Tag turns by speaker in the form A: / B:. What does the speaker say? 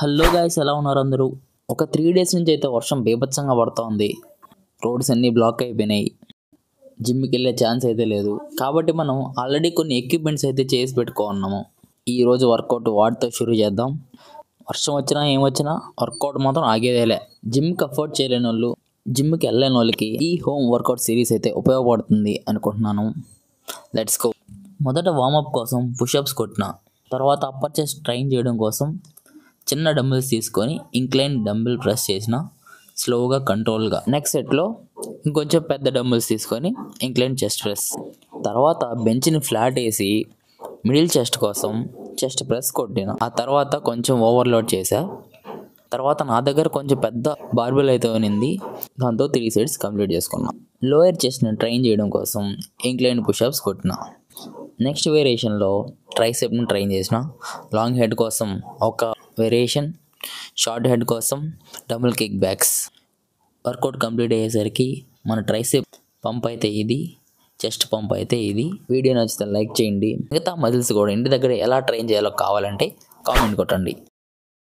A: Hello guys, ఎలా ఉన్నారు అందరూ? ఒక 3 డేస్ నుంచి అయితే వర్షం బీభత్సంగా పడుతోంది. రోడ్స్ అన్నీ బ్లాక్ అయిపోయినాయి. జిమ్కి వెళ్ళే ఛాన్స్ అయితే లేదు. కాబట్టి మనం ఆల్రెడీ కొన్ని ఎక్విప్మెంట్స్ అయితే చేసి పెట్టుకున్నాము. ఈరోజు వర్కౌట్ వాటితో షురూ చేద్దాం. వర్షం వచ్చినా ఏమొచ్చినా వర్కౌట్ మాత్రం ఆగేదేలే. జిమ్కి అఫోర్డ్ చేయలేని వాళ్ళు, జిమ్కి వెళ్ళలేని వాళ్ళకి ఈ హోమ్ వర్కౌట్ సిరీస్ అయితే ఉపయోగపడుతుంది అనుకుంటున్నాను. Let's go. మొదట వార్మప్ కోసం పుషప్స్ కొట్టిన తర్వాత అప్పర్ చెస్ట్ ట్రైన్ చేయడం కోసం చిన్న డంబుల్స్ తీసుకొని ఇంక్లైన్ డంబుల్ ప్రెస్ చేసిన స్లోగా కంట్రోల్గా. నెక్స్ట్ సెట్లో ఇంకొంచెం పెద్ద డంబుల్స్ తీసుకొని ఇంక్లైన్ చెస్ట్ ప్రెస్. తర్వాత బెంచ్ని ఫ్లాట్ వేసి మిడిల్ చెస్ట్ కోసం చెస్ట్ ప్రెస్ కొట్టిన. ఆ తర్వాత కొంచెం ఓవర్లోడ్ చేసా. తర్వాత నా దగ్గర కొంచెం పెద్ద బార్బెల్ అయితే ఉన్నింది, దాంతో 3 సెట్స్ కంప్లీట్ చేసుకున్నా. లోయర్ చెస్ట్ని ట్రైన్ చేయడం కోసం ఇంక్లైన్ పుషప్స్ కొట్టిన. నెక్స్ట్ వేరియేషన్లో ట్రైసెప్ని ట్రైన్ చేసిన. లాంగ్ హెడ్ కోసం ఒక వేరియేషన్, షార్ట్ హెడ్ కోసం double kickbacks. Workout complete అయ్యేసరికి మన ట్రైసెప్ పంప్ అయితే ఇది, చెస్ట్ పంప్ అయితే ఇది. వీడియో నచ్చితే లైక్ చేయండి. మిగతా మజిల్స్ కూడా ఇంటి దగ్గర ఎలా ట్రైన్ చేయాలో కావాలంటే కామెంట్ కొట్టండి.